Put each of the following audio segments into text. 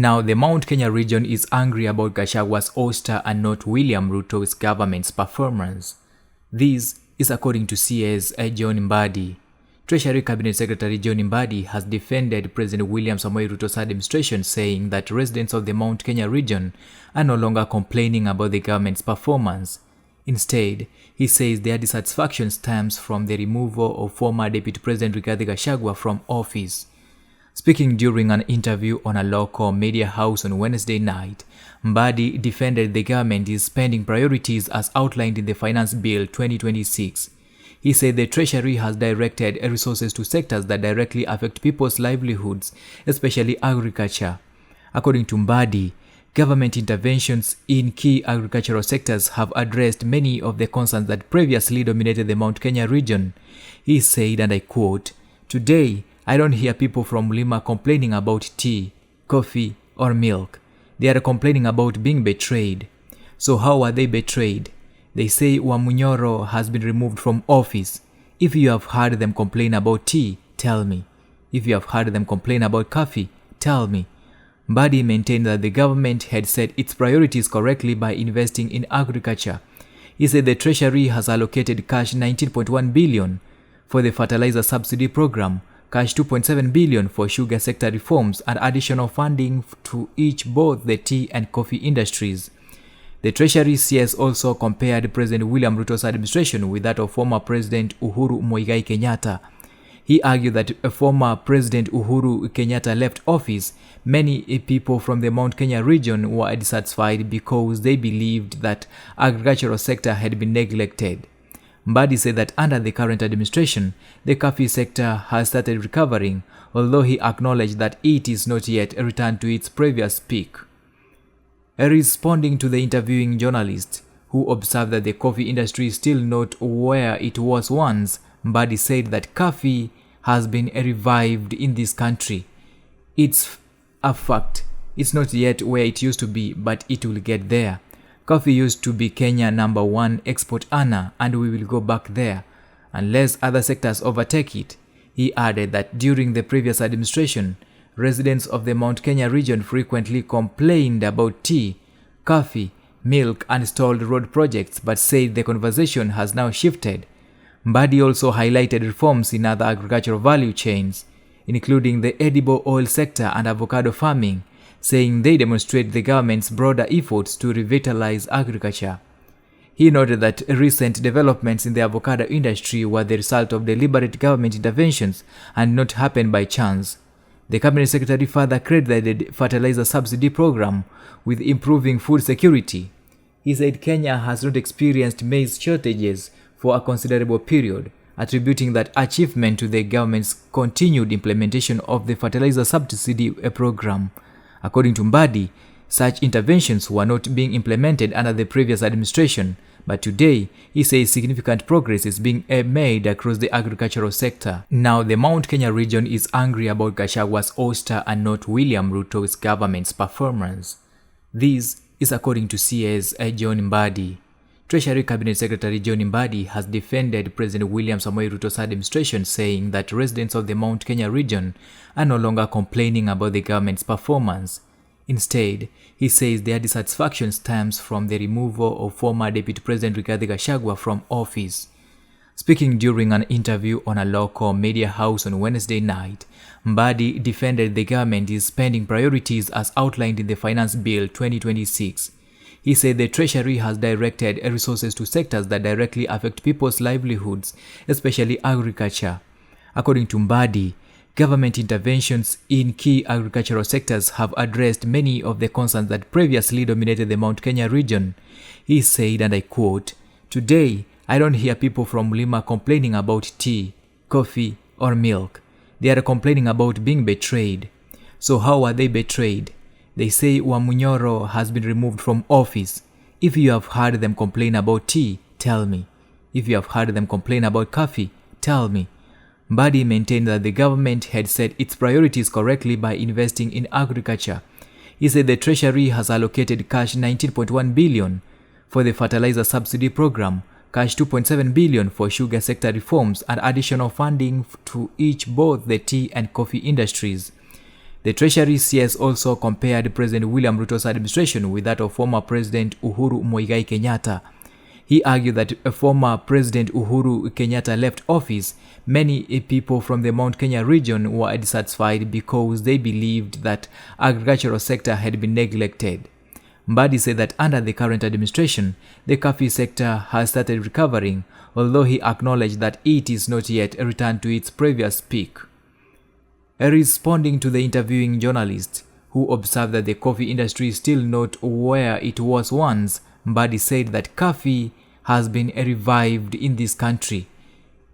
Now, the Mount Kenya region is angry about Gachagua's ouster and not William Ruto's government's performance. This is according to CS John Mbadi. Treasury Cabinet Secretary John Mbadi has defended President William Samoei Ruto's administration, saying that residents of the Mount Kenya region are no longer complaining about the government's performance. Instead, he says their dissatisfaction stems from the removal of former Deputy President Rigathi Gachagua from office. Speaking during an interview on a local media house on Wednesday night, Mbadi defended the government's spending priorities as outlined in the Finance Bill 2026. He said the Treasury has directed resources to sectors that directly affect people's livelihoods, especially agriculture. According to Mbadi, government interventions in key agricultural sectors have addressed many of the concerns that previously dominated the Mount Kenya region. He said, and I quote, "Today, I don't hear people from Lima complaining about tea, coffee, or milk. They are complaining about being betrayed. So how are they betrayed? They say Wamunyoro has been removed from office. If you have heard them complain about tea, tell me. If you have heard them complain about coffee, tell me." Mbadi maintained that the government had set its priorities correctly by investing in agriculture. He said the Treasury has allocated cash 19.1 billion for the fertilizer subsidy program, cash 2.7 billion for sugar sector reforms, and additional funding to each both the tea and coffee industries. The Treasury CS also compared President William Ruto's administration with that of former President Uhuru Kenyatta. He argued that former President Uhuru Kenyatta left office, many people from the Mount Kenya region were dissatisfied because they believed that agricultural sector had been neglected. Mbadi said that under the current administration, the coffee sector has started recovering, although he acknowledged that it is not yet returned to its previous peak. Responding to the interviewing journalist, who observed that the coffee industry is still not where it was once, Mbadi said that coffee has been revived in this country. It's a fact. It's not yet where it used to be, but it will get there. Coffee used to be Kenya #1 export earner, and we will go back there, unless other sectors overtake it. He added that during the previous administration, residents of the Mount Kenya region frequently complained about tea, coffee, milk, and stalled road projects, but said the conversation has now shifted. Mbadi also highlighted reforms in other agricultural value chains, including the edible oil sector and avocado farming, saying they demonstrate the government's broader efforts to revitalize agriculture. He noted that recent developments in the avocado industry were the result of deliberate government interventions and not happened by chance. The Cabinet Secretary further credited the fertilizer subsidy program with improving food security. He said Kenya has not experienced maize shortages for a considerable period, attributing that achievement to the government's continued implementation of the fertilizer subsidy program. According to Mbadi, such interventions were not being implemented under the previous administration, but today, he says significant progress is being made across the agricultural sector. Now, the Mount Kenya region is angry about Gachagua's ouster and not William Ruto's government's performance. This is according to CS John Mbadi. Treasury Cabinet Secretary John Mbadi has defended President William Samoei Ruto's administration, saying that residents of the Mount Kenya region are no longer complaining about the government's performance. Instead, he says their dissatisfaction stems from the removal of former Deputy President Rigathi Gachagua from office. Speaking during an interview on a local media house on Wednesday night, Mbadi defended the government's spending priorities as outlined in the Finance Bill 2026. He said the Treasury has directed resources to sectors that directly affect people's livelihoods, especially agriculture. According to Mbadi, government interventions in key agricultural sectors have addressed many of the concerns that previously dominated the Mount Kenya region. He said, and I quote, "Today, I don't hear people from Lima complaining about tea, coffee, or milk. They are complaining about being betrayed. So how are they betrayed? They say Wamunyoro has been removed from office. If you have heard them complain about tea, tell me. If you have heard them complain about coffee, tell me." Mbadi maintained that the government had set its priorities correctly by investing in agriculture. He said the Treasury has allocated cash 19.1 billion for the fertilizer subsidy program, cash 2.7 billion for sugar sector reforms, and additional funding to each both the tea and coffee industries. The Treasury CS also compared President William Ruto's administration with that of former President Uhuru Kenyatta. He argued that former President Uhuru Kenyatta left office, many people from the Mount Kenya region were dissatisfied because they believed that agricultural sector had been neglected. Mbadi said that under the current administration, the coffee sector has started recovering, although he acknowledged that it is not yet returned to its previous peak. Responding to the interviewing journalist, who observed that the coffee industry is still not where it was once, Mbadi said that coffee has been revived in this country.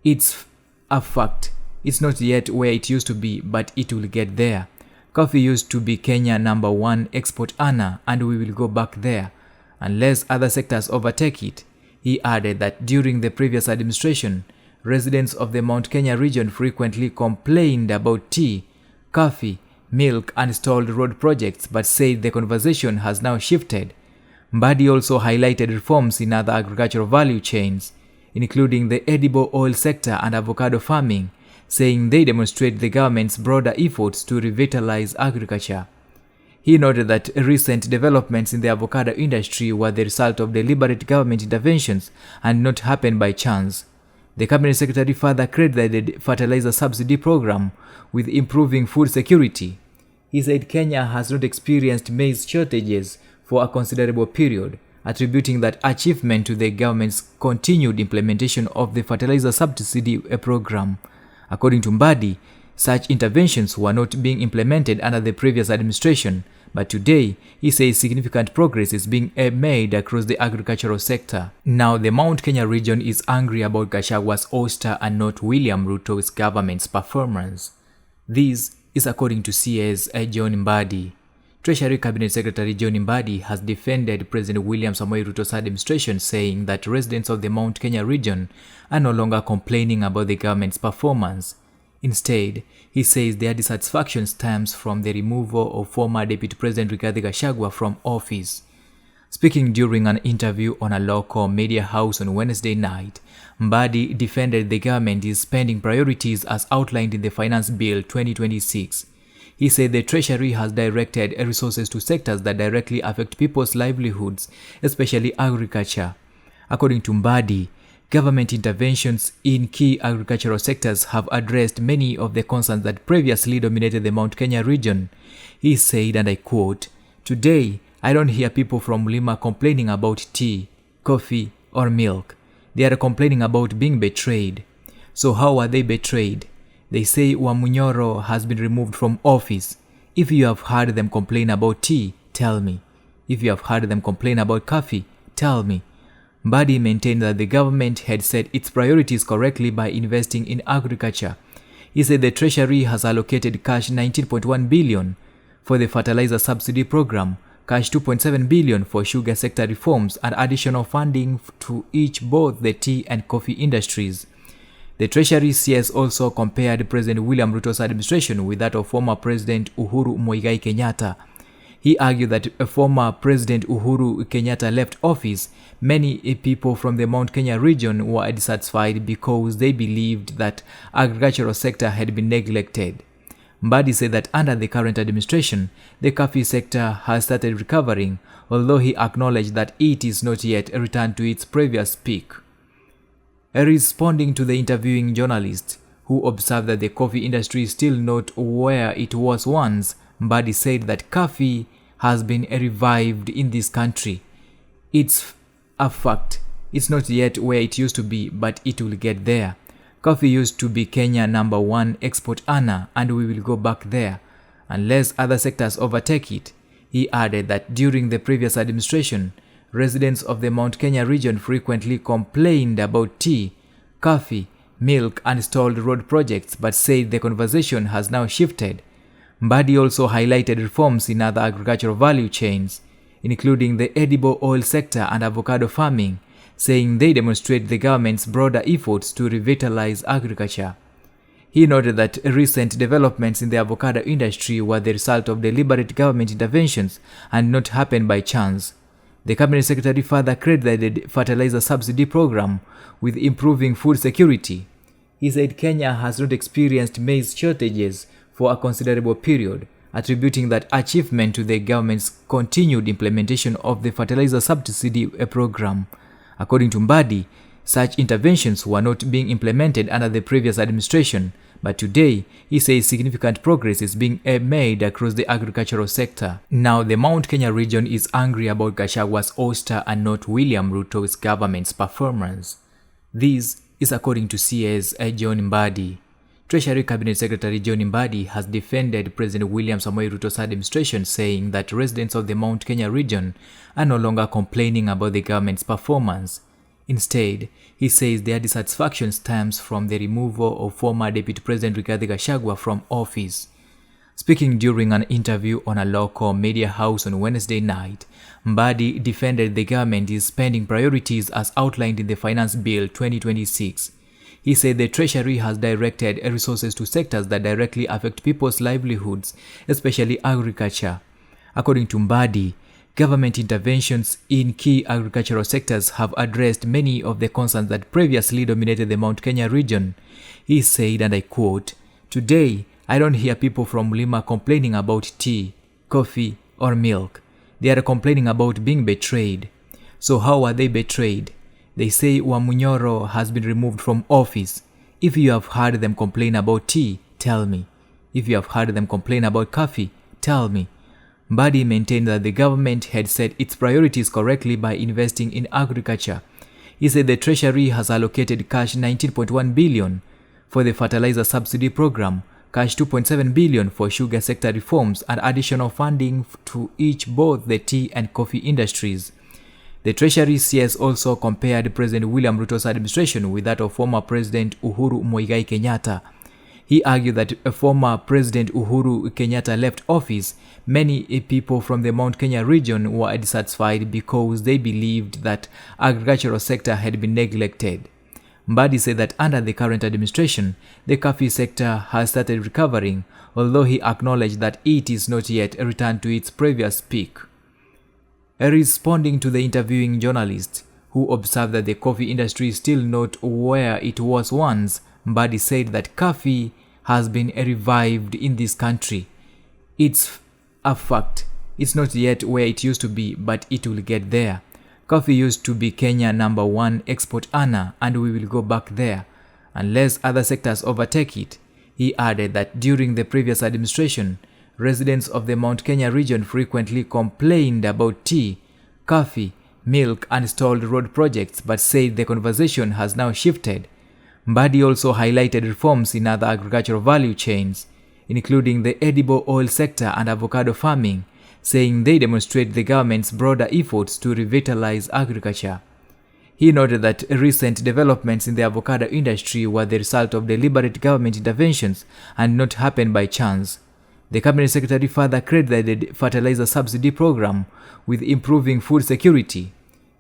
It's a fact. It's not yet where it used to be, but it will get there. Coffee used to be Kenya #1 export earner, and we will go back there, unless other sectors overtake it. He added that during the previous administration, residents of the Mount Kenya region frequently complained about tea, coffee, milk, and stalled road projects, but said the conversation has now shifted. Mbadi also highlighted reforms in other agricultural value chains, including the edible oil sector and avocado farming, saying they demonstrate the government's broader efforts to revitalize agriculture. He noted that recent developments in the avocado industry were the result of deliberate government interventions and not happened by chance. The cabinet secretary further credited the fertilizer subsidy program with improving food security. He said Kenya has not experienced maize shortages for a considerable period, attributing that achievement to the government's continued implementation of the fertilizer subsidy program. According to Mbadi, such interventions were not being implemented under the previous administration, but today, he says significant progress is being made across the agricultural sector. Now, the Mount Kenya region is angry about Gachagua's ouster and not William Ruto's government's performance. This is according to CS John Mbadi. Treasury Cabinet Secretary John Mbadi has defended President William Samoei Ruto's administration, saying that residents of the Mount Kenya region are no longer complaining about the government's performance. Instead, he says their dissatisfaction stems from the removal of former Deputy President Rigathi Gachagua from office. Speaking during an interview on a local media house on Wednesday night, Mbadi defended the government's spending priorities as outlined in the Finance Bill 2026. He said the Treasury has directed resources to sectors that directly affect people's livelihoods, especially agriculture. According to Mbadi, government interventions in key agricultural sectors have addressed many of the concerns that previously dominated the Mount Kenya region. He said, and I quote, "Today, I don't hear people from Lima complaining about tea, coffee, or milk. They are complaining about being betrayed. So how are they betrayed? They say Wamunyoro has been removed from office. If you have heard them complain about tea, tell me. If you have heard them complain about coffee, tell me." Mbadi maintained that the government had set its priorities correctly by investing in agriculture. He said the Treasury has allocated cash 19.1 billion for the fertilizer subsidy program, cash 2.7 billion for sugar sector reforms, and additional funding to each both the tea and coffee industries. The Treasury CS also compared President William Ruto's administration with that of former President Uhuru Kenyatta. He argued that former President Uhuru Kenyatta left office, many people from the Mount Kenya region were dissatisfied because they believed that agricultural sector had been neglected. Mbadi said that under the current administration, the coffee sector has started recovering, although he acknowledged that it is not yet returned to its previous peak. Responding to the interviewing journalist, who observed that the coffee industry is still not where it was once, Mbadi said that coffee has been revived in this country. It's a fact. It's not yet where it used to be, but it will get there. Coffee used to be Kenya #1 export earner, and we will go back there, unless other sectors overtake it. He added that during the previous administration, residents of the Mount Kenya region frequently complained about tea, coffee, milk, and stalled road projects, but said the conversation has now shifted. Mbadi also highlighted reforms in other agricultural value chains, including the edible oil sector and avocado farming, saying they demonstrate the government's broader efforts to revitalize agriculture. He noted that recent developments in the avocado industry were the result of deliberate government interventions and not happened by chance. The cabinet secretary further credited the fertilizer subsidy program with improving food security. He said Kenya has not experienced maize shortages for a considerable period, attributing that achievement to the government's continued implementation of the fertilizer subsidy program. According to Mbadi, such interventions were not being implemented under the previous administration, but today, he says significant progress is being made across the agricultural sector. Now, the Mount Kenya region is angry about Gachagua's ouster and not William Ruto's government's performance. This is according to CS John Mbadi. Treasury Cabinet Secretary John Mbadi has defended President William Samoei Ruto's administration, saying that residents of the Mount Kenya region are no longer complaining about the government's performance. Instead, he says their dissatisfaction stems from the removal of former Deputy President Rigathi Gachagua from office. Speaking during an interview on a local media house on Wednesday night, Mbadi defended the government's spending priorities as outlined in the Finance Bill 2026. He said the Treasury has directed resources to sectors that directly affect people's livelihoods, especially agriculture. According to Mbadi, government interventions in key agricultural sectors have addressed many of the concerns that previously dominated the Mount Kenya region. He said, and I quote, "Today, I don't hear people from Mlima complaining about tea, coffee, or milk. They are complaining about being betrayed. So how are they betrayed? They say Wamunyoro has been removed from office. If you have heard them complain about tea, tell me. If you have heard them complain about coffee, tell me." Mbadi maintained that the government had set its priorities correctly by investing in agriculture. He said the Treasury has allocated cash 19.1 billion for the fertilizer subsidy program, cash 2.7 billion for sugar sector reforms, and additional funding to each both the tea and coffee industries. The Treasury CS also compared President William Ruto's administration with that of former President Uhuru Kenyatta. He argued that former President Uhuru Kenyatta left office. Many people from the Mount Kenya region were dissatisfied because they believed that agricultural sector had been neglected. Mbadi said that under the current administration, the coffee sector has started recovering, although he acknowledged that it is not yet returned to its previous peak. Responding to the interviewing journalist, who observed that the coffee industry is still not where it was once, Mbadi said that coffee has been revived in this country. It's a fact. It's not yet where it used to be, but it will get there. Coffee used to be Kenya #1 export earner, and we will go back there, unless other sectors overtake it. He added that during the previous administration, residents of the Mount Kenya region frequently complained about tea, coffee, milk, and stalled road projects, but said the conversation has now shifted. Mbadi also highlighted reforms in other agricultural value chains, including the edible oil sector and avocado farming, saying they demonstrate the government's broader efforts to revitalize agriculture. He noted that recent developments in the avocado industry were the result of deliberate government interventions and not happened by chance. The Cabinet Secretary further credited the fertilizer subsidy program with improving food security.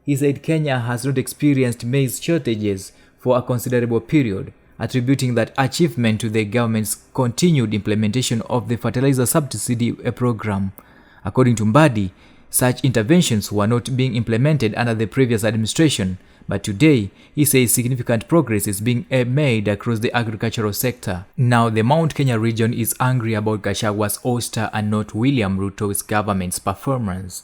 He said Kenya has not experienced maize shortages for a considerable period, attributing that achievement to the government's continued implementation of the fertilizer subsidy program. According to Mbadi, such interventions were not being implemented under the previous administration, but today, he says significant progress is being made across the agricultural sector. Now, the Mount Kenya region is angry about Gachagua's ouster and not William Ruto's government's performance.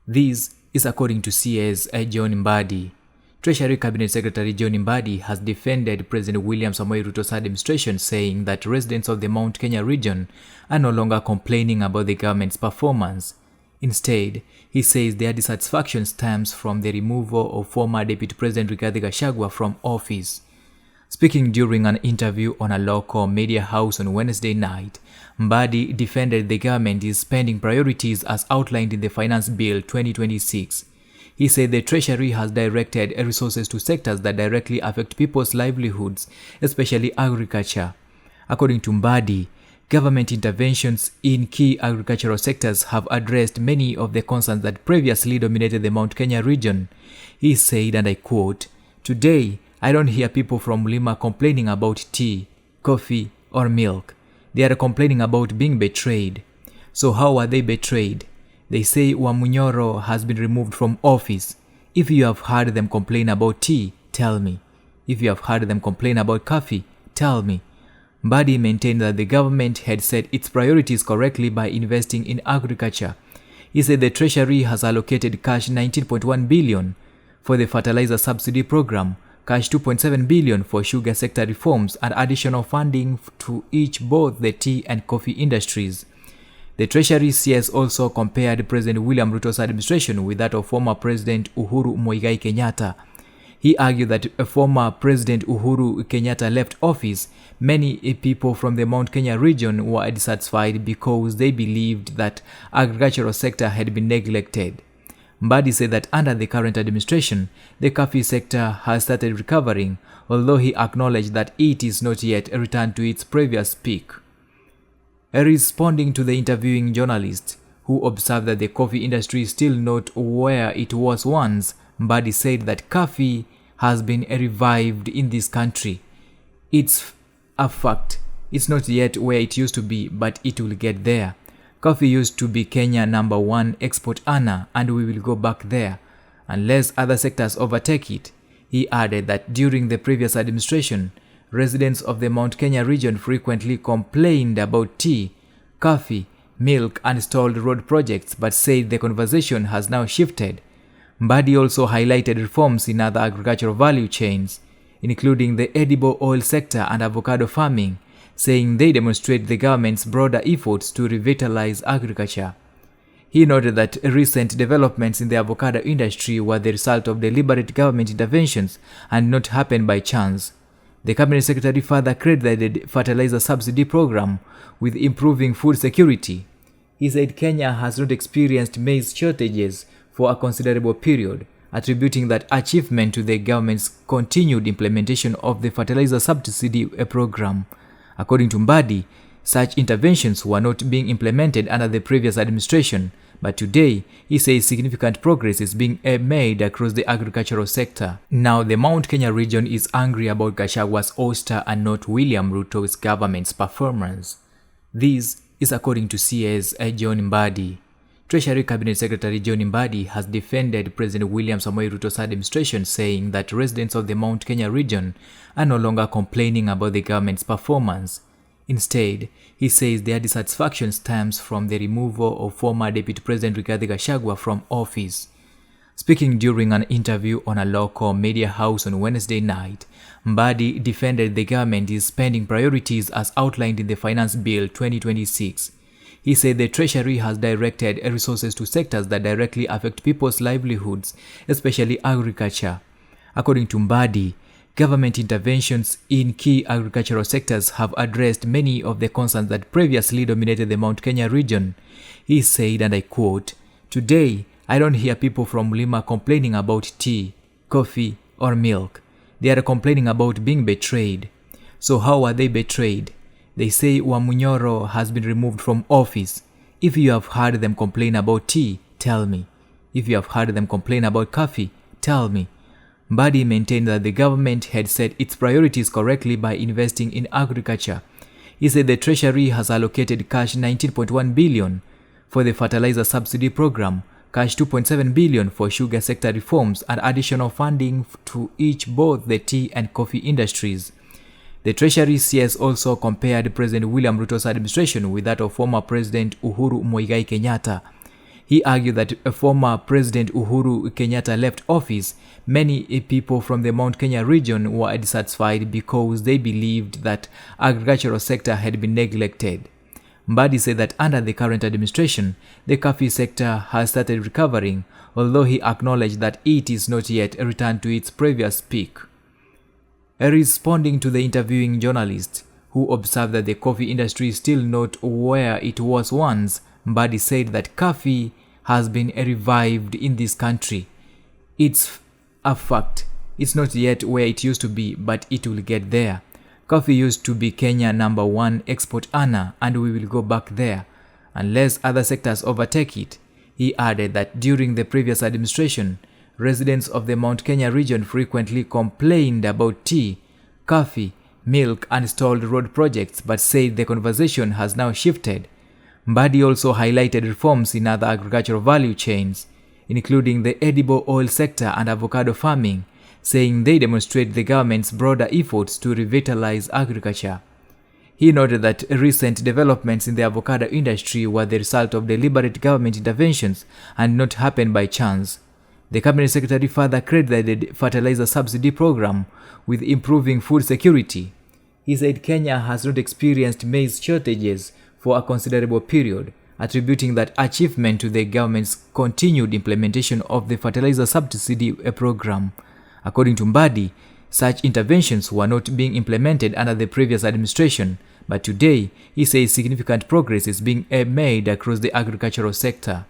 This is according to CS John Mbadi. Treasury Cabinet Secretary John Mbadi has defended President William Samoei Ruto's administration, saying that residents of the Mount Kenya region are no longer complaining about the government's performance. Instead, he says their dissatisfaction stems from the removal of former Deputy President Rigathi Gachagua from office. Speaking during an interview on a local media house on Wednesday night, Mbadi defended the government's spending priorities as outlined in the Finance Bill 2026. He said the Treasury has directed resources to sectors that directly affect people's livelihoods, especially agriculture. According to Mbadi, government interventions in key agricultural sectors have addressed many of the concerns that previously dominated the Mount Kenya region. He said, and I quote, "Today, I don't hear people from Mlima complaining about tea, coffee, or milk. They are complaining about being betrayed. So how are they betrayed? They say Wamunyoro has been removed from office. If you have heard them complain about tea, tell me. If you have heard them complain about coffee, tell me." Mbadi maintained that the government had set its priorities correctly by investing in agriculture. He said the Treasury has allocated cash 19.1 billion for the fertilizer subsidy program, cash 2.7 billion for sugar sector reforms, and additional funding to each both the tea and coffee industries. The Treasury CS also compared President William Ruto's administration with that of former President Uhuru Kenyatta. He argued that former President Uhuru Kenyatta left office, many people from the Mount Kenya region were dissatisfied because they believed that agricultural sector had been neglected. Mbadi said that under the current administration, the coffee sector has started recovering, although he acknowledged that it is not yet returned to its previous peak. Responding to the interviewing journalist, who observed that the coffee industry is still not where it was once, Mbadi said that coffee has been revived in this country. It's a fact. It's not yet where it used to be, but it will get there. Coffee used to be Kenya #1 export earner, and we will go back there, unless other sectors overtake it. He added that during the previous administration, residents of the Mount Kenya region frequently complained about tea, coffee, milk, and stalled road projects, but said the conversation has now shifted. Mbadi also highlighted reforms in other agricultural value chains, including the edible oil sector and avocado farming, saying they demonstrate the government's broader efforts to revitalize agriculture. He noted that recent developments in the avocado industry were the result of deliberate government interventions and not happened by chance. The Cabinet Secretary further credited the fertilizer subsidy program with improving food security. He said Kenya has not experienced maize shortages for a considerable period, attributing that achievement to the government's continued implementation of the fertilizer subsidy program. According to Mbadi, such interventions were not being implemented under the previous administration, but today, he says significant progress is being made across the agricultural sector. Now, the Mount Kenya region is angry about Gachagua's ouster and not William Ruto's government's performance. This is according to CS John Mbadi. Treasury Cabinet Secretary John Mbadi has defended President William Samoei Ruto's administration, saying that residents of the Mount Kenya region are no longer complaining about the government's performance. Instead, he says their dissatisfaction stems from the removal of former Deputy President Rigathi Gachagua from office. Speaking during an interview on a local media house on Wednesday night, Mbadi defended the government's spending priorities as outlined in the Finance Bill 2026. He said the Treasury has directed resources to sectors that directly affect people's livelihoods, especially agriculture. According to Mbadi, government interventions in key agricultural sectors have addressed many of the concerns that previously dominated the Mount Kenya region. He said, and I quote, "Today, I don't hear people from Lima complaining about tea, coffee, or milk. They are complaining about being betrayed. So how are they betrayed? They say Wamunyoro has been removed from office. If you have heard them complain about tea, tell me. If you have heard them complain about coffee, tell me." Mbadi maintained that the government had set its priorities correctly by investing in agriculture. He said the Treasury has allocated cash 19.1 billion for the fertilizer subsidy program, cash 2.7 billion for sugar sector reforms, and additional funding to each both the tea and coffee industries. The Treasury CS also compared President William Ruto's administration with that of former President Uhuru Kenyatta. He argued that former President Uhuru Kenyatta left office, many people from the Mount Kenya region were dissatisfied because they believed that agricultural sector had been neglected. Mbadi said that under the current administration, the coffee sector has started recovering, although he acknowledged that it is not yet returned to its previous peak. Responding to the interviewing journalist, who observed that the coffee industry is still not where it was once, Mbadi said that coffee has been revived in this country. It's a fact. It's not yet where it used to be, but it will get there. Coffee used to be Kenya #1 export earner, and we will go back there, unless other sectors overtake it. He added that during the previous administration, residents of the Mount Kenya region frequently complained about tea, coffee, milk, and stalled road projects, but said the conversation has now shifted. Mbadi also highlighted reforms in other agricultural value chains, including the edible oil sector and avocado farming, saying they demonstrate the government's broader efforts to revitalize agriculture. He noted that recent developments in the avocado industry were the result of deliberate government interventions and not happened by chance. The Cabinet Secretary further credited the fertilizer subsidy program with improving food security. He said Kenya has not experienced maize shortages for a considerable period, attributing that achievement to the government's continued implementation of the fertilizer subsidy program. According to Mbadi, such interventions were not being implemented under the previous administration, but today he says significant progress is being made across the agricultural sector.